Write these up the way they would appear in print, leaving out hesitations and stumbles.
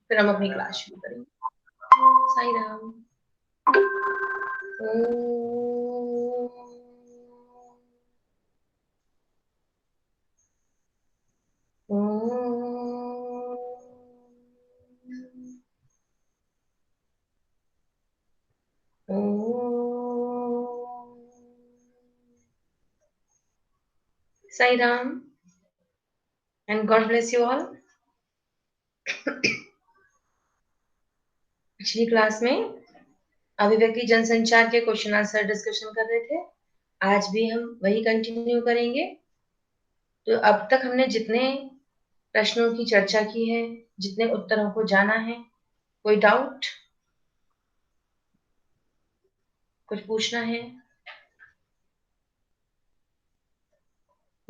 फिर हम अपनी क्लास शुरू करेंगे। Sai Ram. Sai Ram and God bless you all. पिछली क्लास में अभिव्यक्ति जनसंचार के क्वेश्चन आंसर डिस्कशन कर रहे थे। आज भी हम वही कंटिन्यू करेंगे। तो अब तक हमने जितने प्रश्नों की चर्चा की है, जितने उत्तरों को जाना है, कोई डाउट, कुछ पूछना है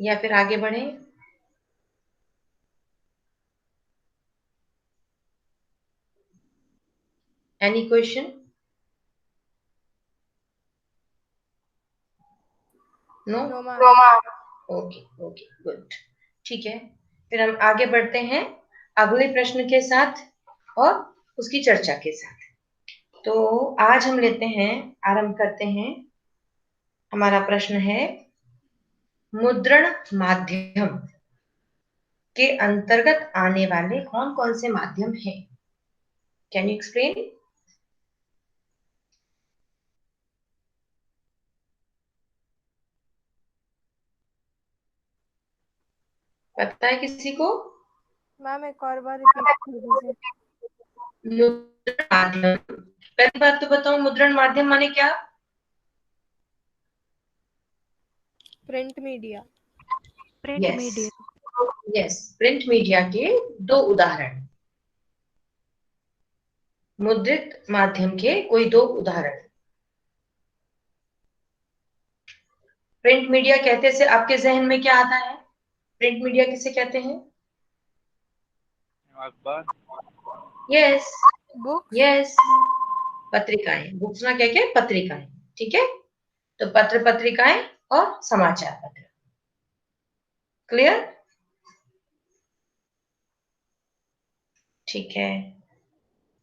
या फिर आगे बढ़े? Any question? No? Okay okay good, ठीक है। फिर हम आगे बढ़ते हैं अगले प्रश्न के साथ और उसकी चर्चा के साथ। तो आज हम लेते हैं, आरंभ करते हैं। हमारा प्रश्न है मुद्रण माध्यम के अंतर्गत आने वाले कौन कौन से माध्यम हैं? Can you explain? पता है किसी को? मैम एक और बार रिपीट कर दीजिए। मुद्रण माध्यम, पहली बात तो बताओ मुद्रण माध्यम माने क्या? Print media. Yes, print media के दो उदाहरण, मुद्रित माध्यम के कोई दो उदाहरण। प्रिंट मीडिया कहते से आपके जहन में क्या आता है? प्रिंट मीडिया किसे कहते हैं? अखबार। Yes book. यस, पत्रिकाएं। बुक्स ना क्या क्या, पत्रिकाएं। ठीक है, तो पत्र पत्रिकाएं और समाचार पत्र। क्लियर? ठीक है,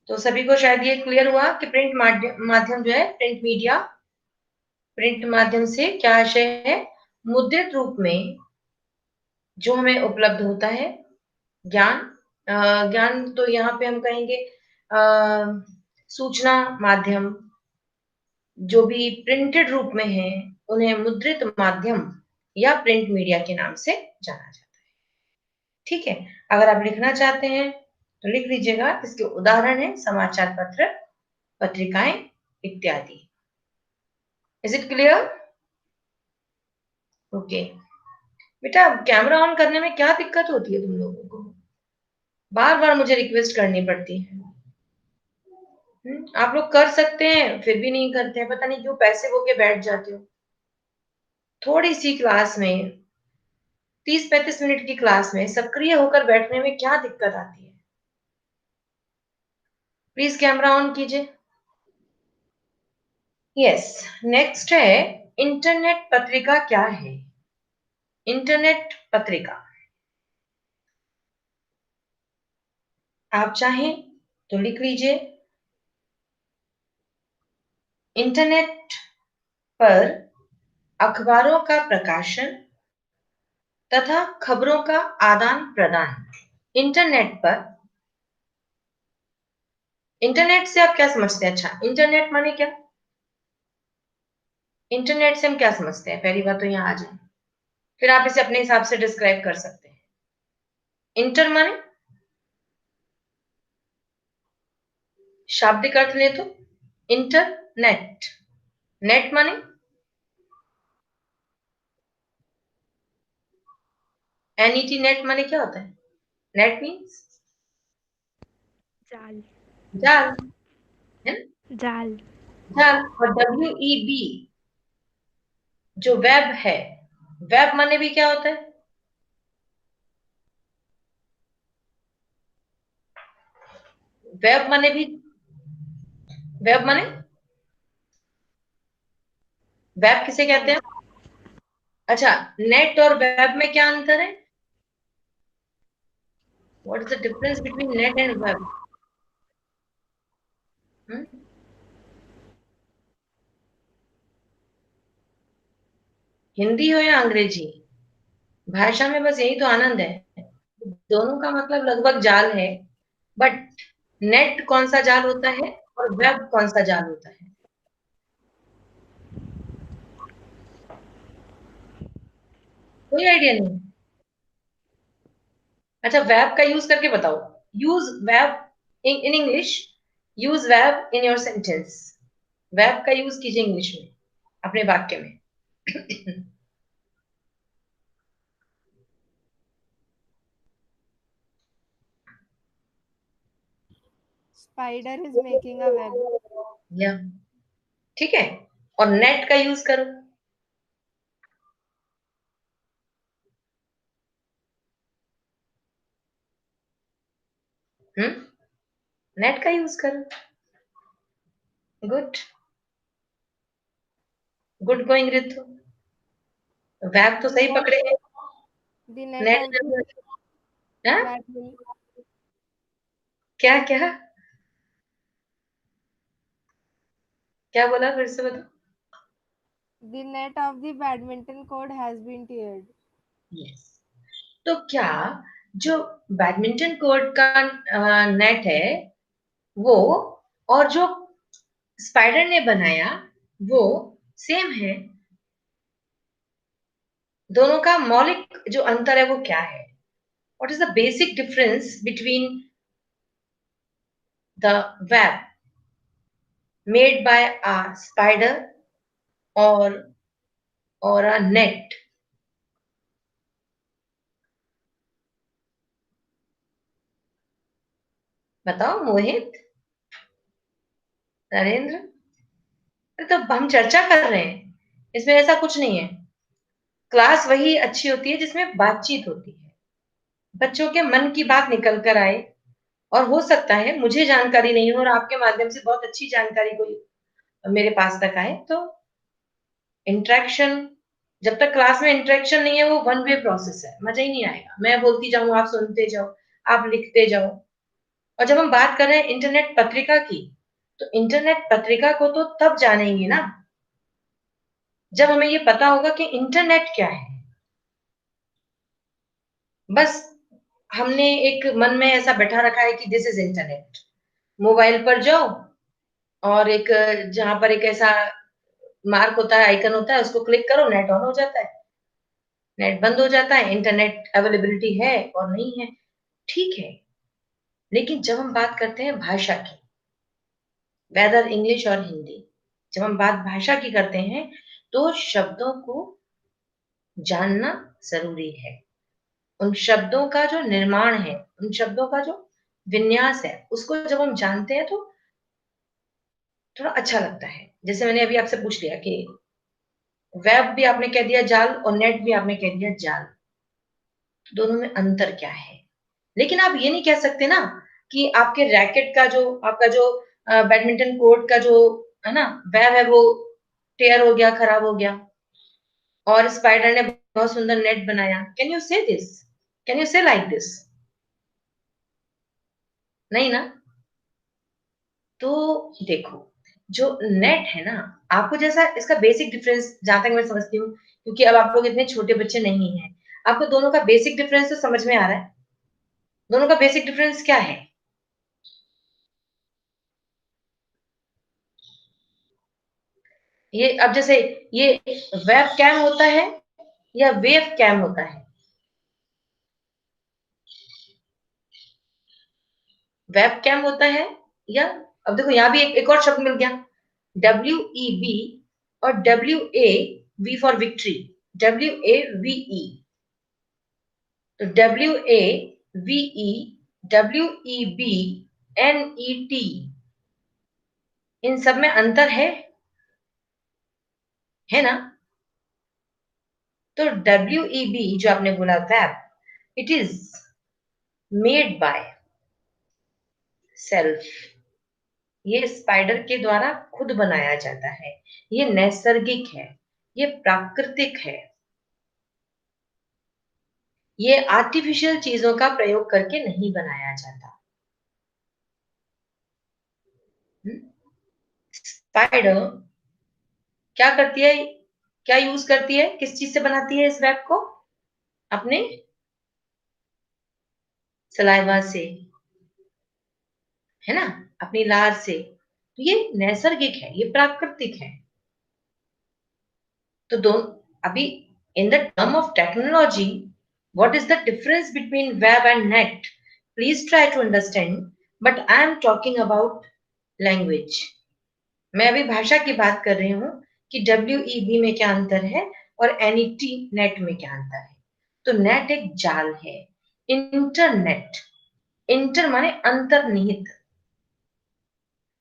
तो सभी को शायद ये क्लियर हुआ कि प्रिंट माध्यम जो है, प्रिंट मीडिया, प्रिंट माध्यम से क्या आशय है? मुद्रित रूप में जो हमें उपलब्ध होता है ज्ञान, ज्ञान तो यहाँ पे हम कहेंगे सूचना माध्यम, जो भी प्रिंटेड रूप में है उन्हें मुद्रित माध्यम या प्रिंट मीडिया के नाम से जाना जाता है। ठीक है, अगर आप लिखना चाहते हैं तो लिख लीजिएगा। इसके उदाहरण है समाचार पत्र, पत्रिकाएं इत्यादि। Is it clear? ओके बेटा, कैमरा ऑन करने में क्या दिक्कत होती है तुम लोगों को? बार बार मुझे रिक्वेस्ट करनी पड़ती है। आप लोग कर सकते हैं फिर भी नहीं करते हैं, पता नहीं क्यों पैसे होके बैठ जाते हो। थोड़ी सी क्लास में, 30-35 मिनट की क्लास में सक्रिय होकर बैठने में क्या दिक्कत आती है? प्लीज कैमरा ऑन कीजिए। यस, नेक्स्ट है इंटरनेट पत्रिका क्या है? इंटरनेट पत्रिका, आप चाहें तो लिख लीजिए। इंटरनेट पर अखबारों का प्रकाशन तथा खबरों का आदान प्रदान। इंटरनेट पर, इंटरनेट से आप क्या समझते हैं? अच्छा, इंटरनेट माने क्या? इंटरनेट से हम क्या समझते हैं, पहली बात तो यहाँ आ जाए, फिर आप इसे अपने हिसाब से डिस्क्राइब कर सकते हैं। इंटर माने शाब्दिक अर्थ ले तो इंटरनेट, नेट माने एनईटी, नेट माने क्या होता है? नेट मीन्स जाल। जाल, है ना? जाल। जाल। और WEB जो वेब है, वेब माने भी क्या होता है? वेब माने भी, वेब माने, वेब किसे कहते हैं? अच्छा, नेट और वेब में क्या अंतर है? What is the difference between net and web? Hindi हो या अंग्रेजी, भाषा में बस यही तो आनंद है, दोनों का मतलब लगभग जाल है। बट नेट कौन सा जाल होता है और वेब कौन सा जाल होता है? कोई आइडिया नहीं? अच्छा, वेब का यूज करके बताओ। Use web in English. Use web in your sentence. Web का यूज कीजिए इंग्लिश में अपने वाक्य में। Spider is making a web. या ठीक है, और नेट का यूज करो। नेट का यूज करो। Good, good going Ritu. Web तो सही पकड़े हैं। The net net of the हाँ? badminton. क्या क्या क्या बोला, फिर से बताओ। The net of the badminton court has been teared. Yes. तो क्या जो बैडमिंटन कोर्ट का नेट है वो, और जो स्पाइडर ने बनाया वो सेम है? दोनों का मौलिक जो अंतर है वो क्या है? What is the basic difference between the web made by a spider और अ नेट? बताओ मोहित, नरेंद्र। अरे तो हम चर्चा कर रहे हैं, इसमें ऐसा कुछ नहीं है। क्लास वही अच्छी होती है जिसमें बातचीत होती है, बच्चों के मन की बात निकल कर आए। और हो सकता है मुझे जानकारी नहीं हो और आपके माध्यम से बहुत अच्छी जानकारी कोई मेरे पास तक आए। तो इंटरेक्शन, जब तक क्लास में इंटरेक्शन नहीं है वो वन वे प्रोसेस है, मजा ही नहीं आएगा। मैं बोलती जाऊं, आप सुनते जाओ, आप लिखते जाओ। और जब हम बात कर रहे हैं इंटरनेट पत्रिका की, तो इंटरनेट पत्रिका को तो तब जानेंगे ना जब हमें ये पता होगा कि इंटरनेट क्या है। बस हमने एक मन में ऐसा बैठा रखा है कि दिस इज इंटरनेट। मोबाइल पर जाओ और एक जहां पर एक ऐसा मार्क होता है, आइकन होता है, उसको क्लिक करो, नेट ऑन हो जाता है, नेट बंद हो जाता है, इंटरनेट अवेलेबिलिटी है और नहीं है। ठीक है, लेकिन जब हम बात करते हैं भाषा की, वेदर इंग्लिश और हिंदी, जब हम बात भाषा की करते हैं तो शब्दों को जानना जरूरी है। उन शब्दों का जो निर्माण है, उन शब्दों का जो विन्यास है, उसको जब हम जानते हैं तो थोड़ा अच्छा लगता है। जैसे मैंने अभी आपसे पूछ लिया कि वेब भी आपने कह दिया जाल और नेट भी आपने कह दिया जाल, दोनों में अंतर क्या है? लेकिन आप ये नहीं कह सकते ना कि आपके रैकेट का जो, आपका जो बैडमिंटन कोर्ट का जो है ना वेब है वो टेयर हो गया, खराब हो गया, और स्पाइडर ने बहुत सुंदर नेट बनाया। कैन यू से दिस? कैन यू से लाइक दिस? नहीं ना। तो देखो, जो नेट है ना, आपको जैसा इसका बेसिक डिफरेंस जहां तक मैं समझती हूँ, क्योंकि अब आप लोग इतने छोटे बच्चे नहीं हैं, आपको दोनों का बेसिक डिफरेंस तो समझ में आ रहा है। दोनों का बेसिक डिफरेंस क्या है? ये अब जैसे ये वेब कैम होता है या वेव कैम होता है? वेब कैम होता है या, अब देखो यहां भी एक और शब्द मिल गया, WEB और WA, V for victory, WAVE। तो WAVE WEBNET, इन सब में अंतर है ना? तो WEB जो आपने बोला web, it is made by self. ये स्पाइडर के द्वारा खुद बनाया जाता है, ये नैसर्गिक है, ये प्राकृतिक है, ये आर्टिफिशियल चीजों का प्रयोग करके नहीं बनाया जाता। स्पाइडर क्या करती है, क्या यूज करती है, किस चीज से बनाती है इस वेब को? अपने सलाइवा से, है ना, अपनी लार से। तो ये नैसर्गिक है, ये प्राकृतिक है। तो दो अभी in the term of technology, what is the difference between web and net? Please try to understand, but I am talking about language. मैं अभी भाषा की बात कर रही हूँ कि WEB में क्या अंतर है और NET नेट में क्या अंतर है। तो नेट एक जाल है, इंटरनेट, इंटर माने अंतर्निहित,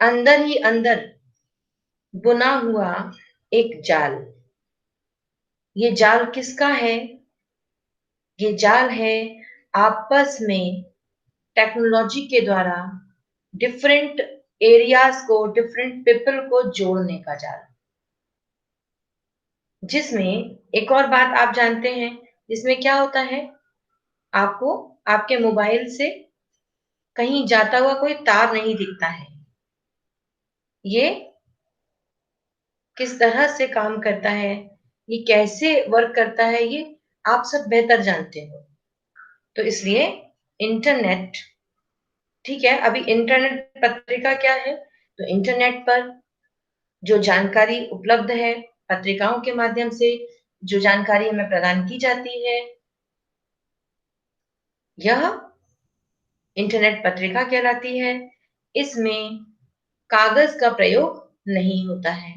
अंदर ही अंदर बुना हुआ एक जाल। ये जाल किसका है? ये जाल है आपस में टेक्नोलॉजी के द्वारा डिफरेंट एरियाज को, डिफरेंट पीपल को जोड़ने का जाल। जिसमें एक और बात आप जानते हैं, जिसमें क्या होता है, आपको आपके मोबाइल से कहीं जाता हुआ कोई तार नहीं दिखता है। ये किस तरह से काम करता है, ये कैसे वर्क करता है, ये आप सब बेहतर जानते हो। तो इसलिए इंटरनेट, ठीक है, अभी इंटरनेट पत्रिका क्या है? तो इंटरनेट पर जो जानकारी उपलब्ध है, पत्रिकाओं के माध्यम से जो जानकारी हमें प्रदान की जाती है, यह इंटरनेट पत्रिका कहलाती है। इसमें कागज का प्रयोग नहीं होता है,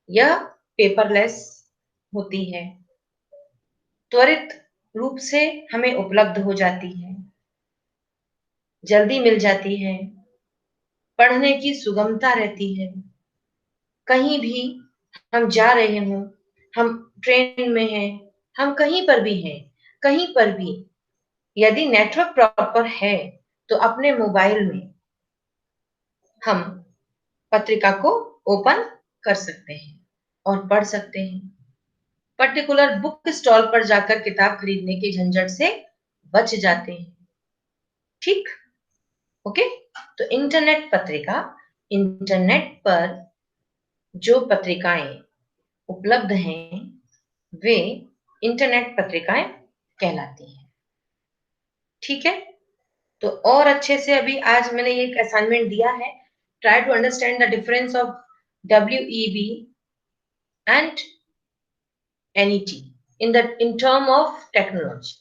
यह पेपरलेस होती है, त्वरित रूप से हमें उपलब्ध हो जाती है, जल्दी मिल जाती है, पढ़ने की सुगमता रहती है। कहीं भी हम जा रहे हों, हम ट्रेन में हैं, हम कहीं पर भी हैं, कहीं पर भी यदि नेटवर्क प्रॉपर है तो अपने मोबाइल में हम पत्रिका को ओपन कर सकते हैं और पढ़ सकते हैं। पर्टिकुलर बुक स्टॉल पर जाकर किताब खरीदने के झंझट से बच जाते हैं। ठीक, ओके। तो इंटरनेट पत्रिका, इंटरनेट पर जो पत्रिकाएं उपलब्ध हैं वे इंटरनेट पत्रिकाएं कहलाती हैं। ठीक है, तो और अच्छे से अभी आज मैंने एक असाइनमेंट दिया है, try to understand the difference of WEB and NET in term of technology.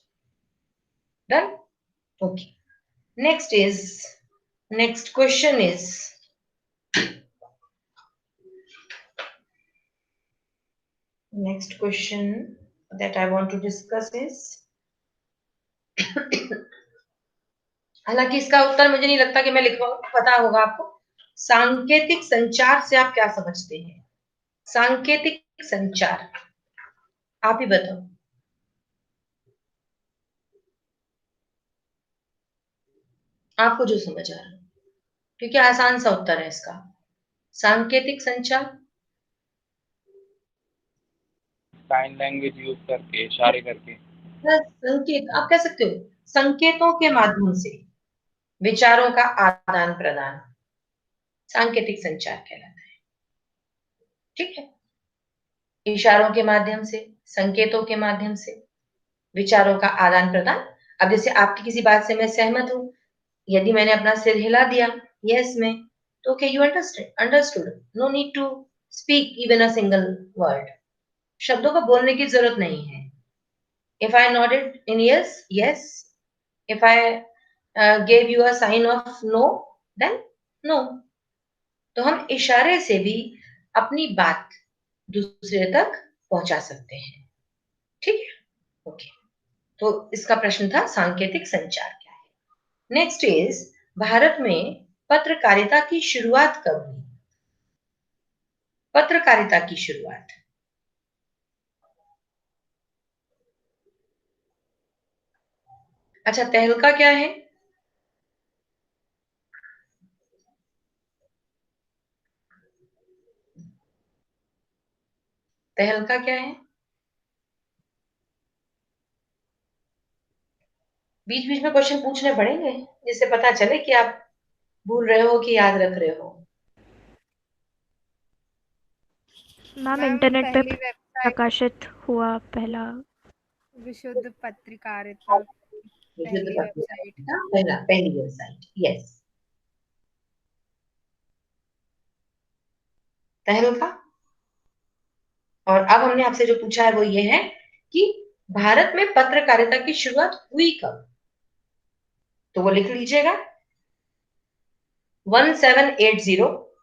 Done? Okay. Next question is, next question that I want to discuss is, हालांकि इसका उत्तर मुझे नहीं लगता कि मैं लिख पाऊँ, पता होगा आपको। सांकेतिक संचार से आप क्या समझते हैं? सांकेतिक संचार, आप ही बताओ। आपको जो समझ आ रहा है, क्योंकि आसान सा उत्तर है इसका। सांकेतिक संचार, साइन लैंग्वेज यूज करके, इशारे करके। संकेत आप कह सकते हो, संकेतों के माध्यम से विचारों का आदान प्रदान सांकेतिक संचार कहलाता है। ठीक है, इशारों के माध्यम से, संकेतों के माध्यम से विचारों का आदान प्रदान। अब जैसे आपकी किसी बात से मैं सहमत हूं, यदि मैंने अपना सिर हिला दिया यस में, तो okay, you understood, no need to speak even a single word. शब्दों को बोलने की जरूरत नहीं है। If I nodded in yes, yes. If I gave you a sign of no, then no। तो हम इशारे से भी अपनी बात दूसरे तक पहुंचा सकते हैं। ठीक है, ओके। तो इसका प्रश्न था सांकेतिक संचार क्या है। नेक्स्ट इज, भारत में पत्रकारिता की शुरुआत कब हुई? पत्रकारिता की शुरुआत, अच्छा तहलका क्या है? तहलका क्या है? बीच बीच में क्वेश्चन पूछने पड़ेंगे जिससे पता चले कि आप भूल रहे हो कि याद रख रहे हो। मैम मैम इंटरनेट पे पहली वेबसाइट प्रकाशित हुआ पहला। विशुद्ध पत्रकारिता की विशुद्ध पहली वेबसाइट। पत्रकारिता पहली वेबसाइट, यस, तहलका। और अब हमने आपसे जो पूछा है वो ये है कि भारत में पत्रकारिता की शुरुआत हुई कब, तो वो लिख लीजिएगा 1780,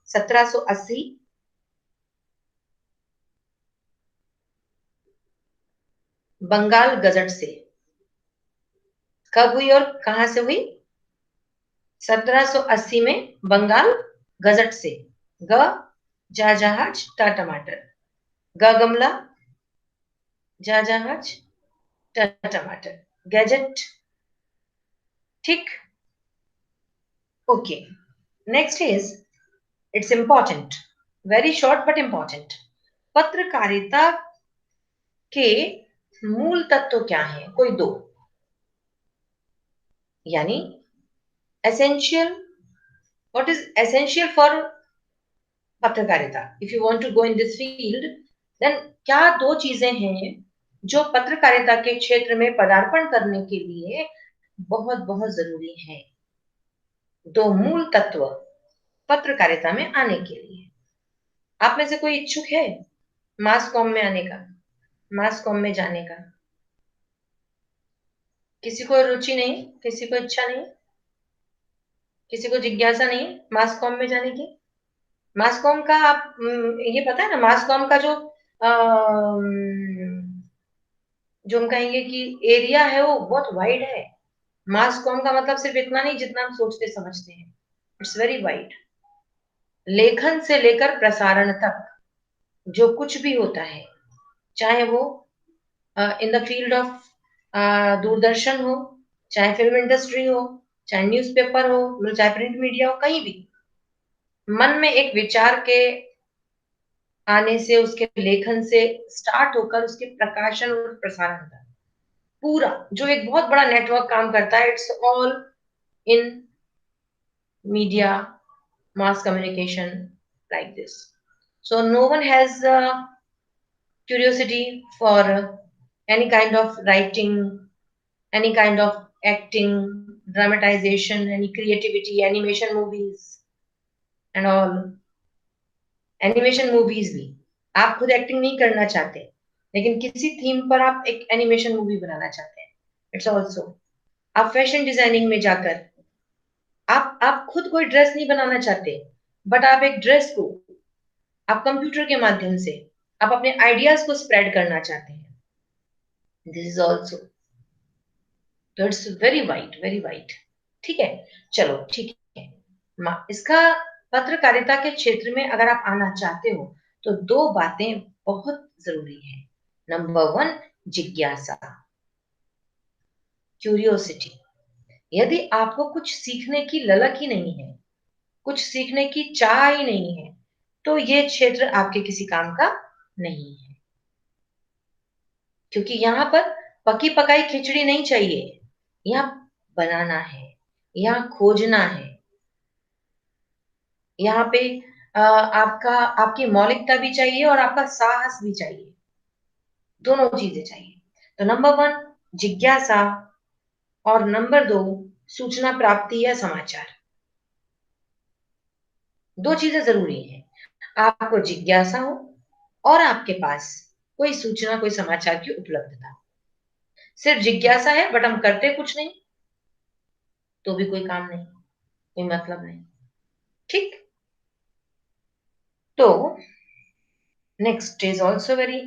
1780, बंगाल गजट से। कब हुई और कहां से हुई? 1780 में बंगाल गजट से। ग जा जहाज टा टमाटर, ग गमला जा जहाज टा टमाटर, गैजेट। ठीक, okay. Next is, it's important, very short but important. पत्रकारिता के मूल तत्व क्या हैं? कोई दो, यानी essential, what is essential for पत्रकारिता, if you want to go in this field, then क्या दो चीजें हैं जो पत्रकारिता के क्षेत्र में पदार्पण करने के लिए बहुत बहुत जरूरी है? दो मूल तत्व पत्रकारिता में आने के लिए। आप में से कोई इच्छुक है मास कॉम में आने का, मास कॉम में जाने का? किसी को रुचि नहीं, किसी को इच्छा नहीं, किसी को जिज्ञासा नहीं मास कॉम में जाने की? मास कॉम का आप ये पता है ना, मास कॉम का जो हम कहेंगे कि एरिया है वो बहुत वाइड है। मास कॉम का मतलब सिर्फ इतना नहीं जितना हम सोचते समझते हैं, इट्स वेरी वाइड। लेखन से लेकर प्रसारण तक जो कुछ भी होता है, चाहे वो in the field of Doordarshan हो, चाहे फिल्म इंडस्ट्री हो, चाहे न्यूज़पेपर हो, चाहे प्रिंट मीडिया हो, कहीं भी मन में एक विचार के आने से, उसके लेखन से स्टार्ट होकर उसके प्रकाशन और प्रसारण तक पूरा जो एक बहुत बड़ा नेटवर्क काम करता है, it's all in media, mass communication, like this. So no one has curiosity for any kind of writing, any kind of acting, dramatization, any creativity, animation movies and all. Animation movies भी, आप खुद acting नहीं करना चाहते लेकिन किसी theme पर आप एक एनिमेशन मूवी बनाना चाहते हैं, इट्स ऑल्सो। आप फैशन डिजाइनिंग में जाकर आप खुद कोई ड्रेस नहीं बनाना चाहते, बट आप एक ड्रेस को आप कंप्यूटर के माध्यम से आप अपने आइडियाज को स्प्रेड करना चाहते हैं, दिस इज ऑल्सो। तो it's very wide, very wide. ठीक है, चलो ठीक है। इसका पत्रकारिता के क्षेत्र में अगर आप आना चाहते हो तो दो बातें बहुत जरूरी है। नंबर वन, जिज्ञासा, क्यूरियोसिटी। यदि आपको कुछ सीखने की ललक ही नहीं है, कुछ सीखने की चाह ही नहीं है, तो ये क्षेत्र आपके किसी काम का नहीं है। क्योंकि यहाँ पर पकी पकाई खिचड़ी नहीं चाहिए, यहाँ बनाना है, यहाँ खोजना है, यहाँ पे आपकी मौलिकता भी चाहिए और आपका साहस भी चाहिए, दोनों चीजें चाहिए। तो नंबर वन जिज्ञासा, और नंबर दो सूचना प्राप्ति या समाचार। दो चीजें जरूरी है, आपको जिज्ञासा हो और आपके पास कोई सूचना, कोई समाचार की उपलब्धता। सिर्फ जिज्ञासा है बट हम करते कुछ नहीं, तो भी कोई काम नहीं, कोई मतलब नहीं। ठीक, तो next is also very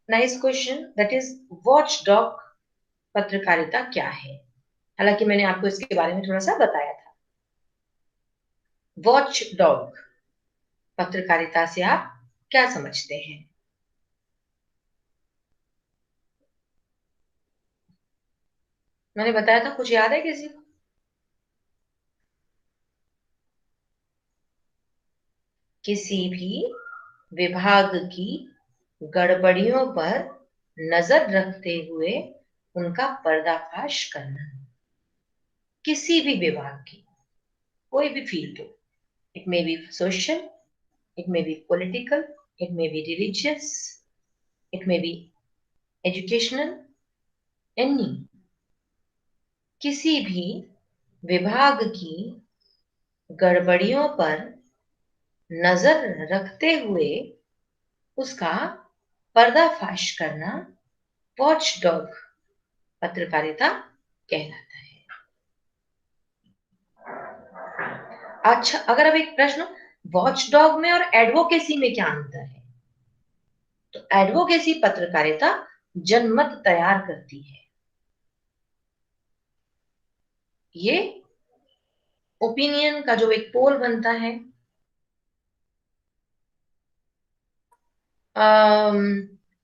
nice question, that is watch dog पत्रकारिता क्या है? हालांकि मैंने आपको इसके बारे में थोड़ा सा बताया था। वॉच डॉग पत्रकारिता से आप क्या समझते हैं? मैंने बताया था, कुछ याद है किसी को? किसी भी विभाग की गड़बड़ियों पर नजर रखते हुए उनका पर्दाफाश करना। किसी भी विभाग की, कोई भी फील्ड हो, it may be social, it may be political, it may be religious, it may be educational, any किसी भी विभाग की गड़बड़ियों पर नजर रखते हुए उसका पर्दाफाश करना वॉचडॉग पत्रकारिता कहलाता है। अच्छा, अगर अब एक प्रश्न, वॉचडॉग में और एडवोकेसी में क्या अंतर है? तो एडवोकेसी पत्रकारिता जनमत तैयार करती है, ये ओपिनियन का जो एक पोल बनता है,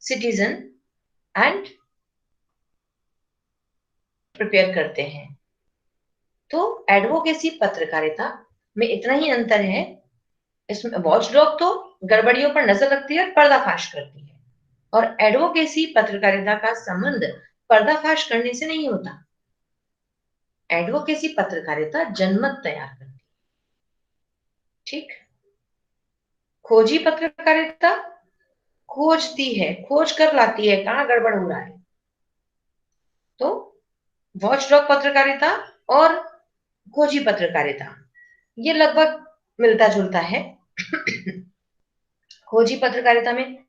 सिटीजन एंड प्रिपेयर करते हैं। तो एडवोकेसी पत्रकारिता में इतना ही अंतर है, इसमें वॉचडॉग तो गड़बड़ियों पर नजर रखती है और पर्दाफाश करती है, और एडवोकेसी पत्रकारिता का संबंध पर्दाफाश करने से नहीं होता। एडवोकेसी पत्रकारिता जनमत तैयार करती है, ठीक। खोजी पत्रकारिता खोजती है, खोज कर लाती है कहां गड़बड़ हो रहा है। तो वॉचडॉग पत्रकारिता और खोजी पत्रकारिता ये लगभग मिलता जुलता है। खोजी पत्रकारिता में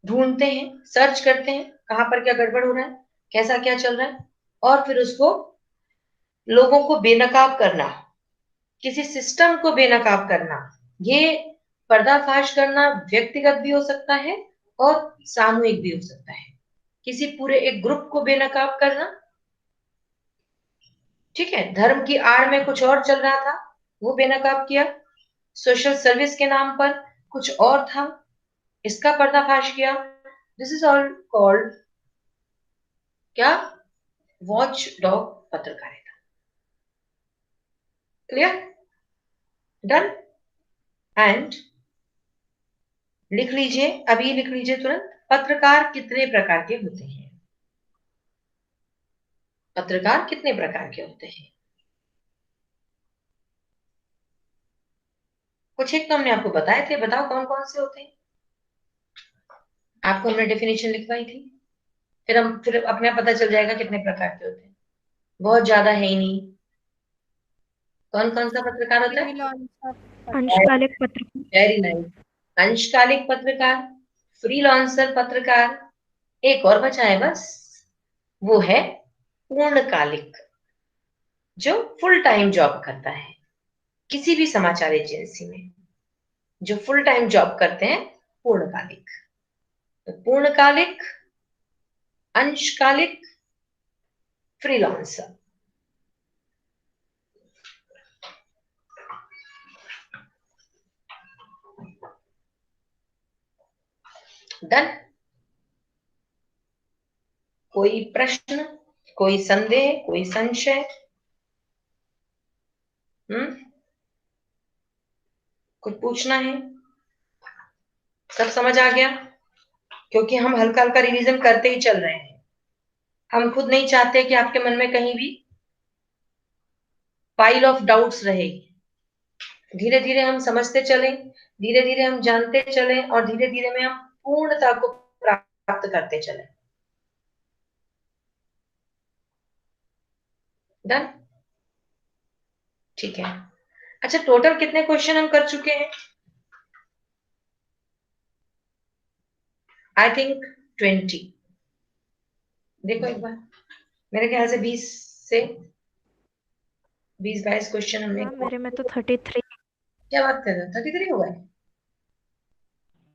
ढूंढते हैं, सर्च करते हैं कहां पर क्या गड़बड़ हो रहा है, कैसा क्या चल रहा है, और फिर उसको लोगों को बेनकाब करना, किसी सिस्टम को बेनकाब करना। ये पर्दाफाश करना व्यक्तिगत भी हो सकता है और सामूहिक भी हो सकता है। किसी पूरे एक ग्रुप को बेनकाब करना, ठीक है, धर्म की आड़ में कुछ और चल रहा था वो बेनकाब किया, सोशल सर्विस के नाम पर कुछ और था इसका पर्दाफाश किया। दिस इज ऑल कॉल्ड क्या? वॉच डॉग पत्रकारिता। क्लियर? डन? एंड लिख लीजिए, अभी लिख लीजिए तुरंत, पत्रकार कितने प्रकार के होते हैं? पत्रकार कितने प्रकार के होते हैं? कुछ एक तो हमने आपको बताए थे, बताओ कौन कौन से होते हैं। आपको हमने डेफिनेशन लिखवाई थी, फिर अपने आप पता चल जाएगा कितने प्रकार के होते हैं। बहुत ज्यादा है ही नहीं। कौन कौन सा पत्रकार होता है? अंशकालिक पत्रकार, वेरी नाइस। अंशकालिक पत्रकार, फ्रीलांसर पत्रकार, एक और बचा है बस, वो है पूर्णकालिक, जो फुल टाइम जॉब करता है किसी भी समाचार एजेंसी में, जो फुल टाइम जॉब करते हैं पूर्णकालिक। तो पूर्णकालिक, अंशकालिक, फ्रीलांसर। डन? कोई प्रश्न, कोई संदेह, कोई संशय? कुछ पूछना है? सब समझ आ गया? क्योंकि हम हल्का हल्का रिवीजन करते ही चल रहे हैं, हम खुद नहीं चाहते कि आपके मन में कहीं भी पाइल ऑफ डाउट्स रहे। धीरे धीरे हम समझते चलें, धीरे धीरे हम जानते चलें, और धीरे धीरे में हम पूर्णता को प्राप्त करते चलें। डन? ठीक है। अच्छा, टोटल कितने क्वेश्चन हम कर चुके हैं? I think 20। देखो एक बार, मेरे ख्याल से 20 से 20-22 क्वेश्चन हमने। हाँ, मेरे में तो 33। क्या बात कर रहे हो, 33 हो गए?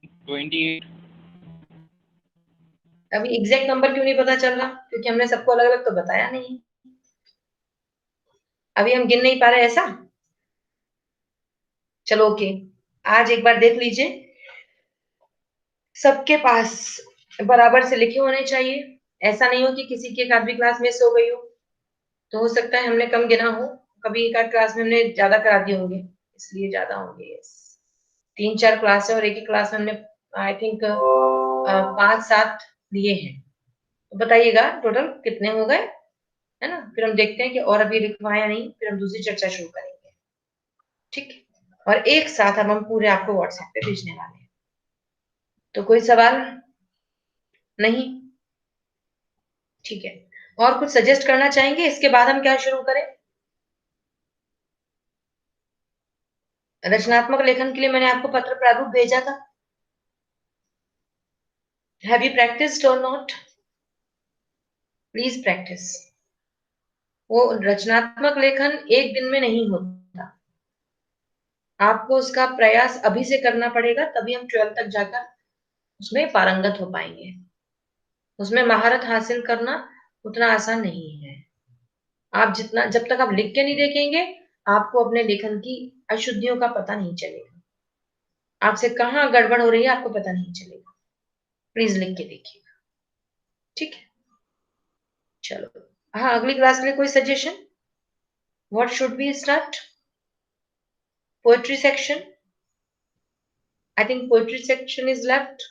28। अभी एग्जैक्ट नंबर क्यों नहीं पता चल रहा? क्योंकि हमने सबको अलग अलग तो बताया नहीं, अभी हम गिन नहीं पा रहे ऐसा। चलो ओके, आज एक बार देख लीजिए, सबके पास बराबर से लिखे होने चाहिए। ऐसा नहीं हो कि किसी की एक आधी क्लास मिस हो गई हो, तो हो सकता है हमने कम गिना हो, कभी एक आध क्लास में हमने ज्यादा करा दिए होंगे, इसलिए ज्यादा होंगे। यस, 3-4 क्लास है और एक ही क्लास में हमने आई थिंक 5-7 लिए हैं। तो बताइएगा टोटल कितने हो गए, है ना? फिर हम देखते हैं कि और अभी लिखवाया नहीं, फिर हम दूसरी चर्चा शुरू करेंगे, ठीक है? और एक साथ अब हम पूरे आपको व्हाट्सएप पे भेजने वाले हैं। तो कोई सवाल नहीं? ठीक है, और कुछ सजेस्ट करना चाहेंगे? इसके बाद हम क्या शुरू करें? रचनात्मक लेखन के लिए मैंने आपको पत्र प्रारूप भेजा था। हैव यू प्रैक्टिस्ड और नॉट? Please practice. वो रचनात्मक लेखन एक दिन में नहीं होता, आपको उसका प्रयास अभी से करना पड़ेगा, तभी हम 12th तक जाकर उसमें पारंगत हो पाएंगे। उसमें महारत हासिल करना उतना आसान नहीं है। आप जितना, जब तक आप लिख के नहीं देखेंगे, आपको अपने लेखन की अशुद्धियों का पता नहीं चलेगा। आपसे कहाँ गड़बड़ हो रही है आपको पता नहीं चलेगा। प्लीज लिख के देखिएगा, ठीक है? चलो, हाँ, अगली क्लास के लिए कोई suggestion? What should be start? Poetry section? I think poetry section is left,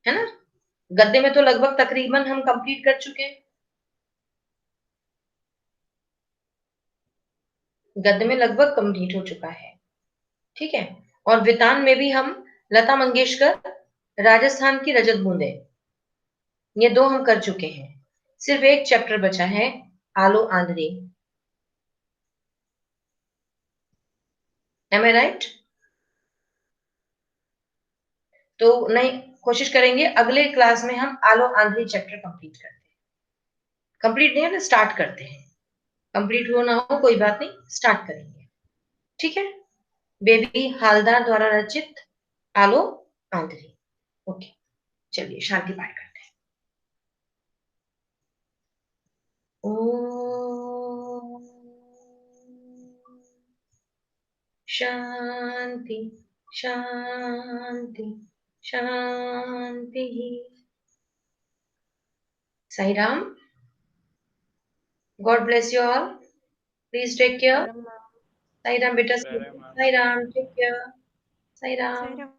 है ना? गद्य में तो लगभग तकरीबन हम कंप्लीट कर चुके हैं। गद्य में लगभग कंप्लीट हो चुका है, ठीक है? और वितान में भी हम लता मंगेशकर, राजस्थान की रजत बूंदे, ये 2 हम कर चुके हैं। सिर्फ एक चैप्टर बचा है, आलो आंधरे। एम आई राइट? तो नहीं, कोशिश करेंगे अगले क्लास में हम आलो आंधरी चैप्टर कंप्लीट करते हैं। कंप्लीट नहीं है ना, स्टार्ट करते हैं। कंप्लीट हो ना हो कोई बात नहीं, स्टार्ट करेंगे, ठीक है? बेबी हालदार द्वारा रचित आलो आंधरी। ओके, चलिए शांति पाठ करते हैं। ओम शांति शांति शांति। Sai Ram, God bless you all, please take care. Madam, Sai Ram बेटा, सर है ma'am. Sai Ram, take care. Sai Ram. Sairam.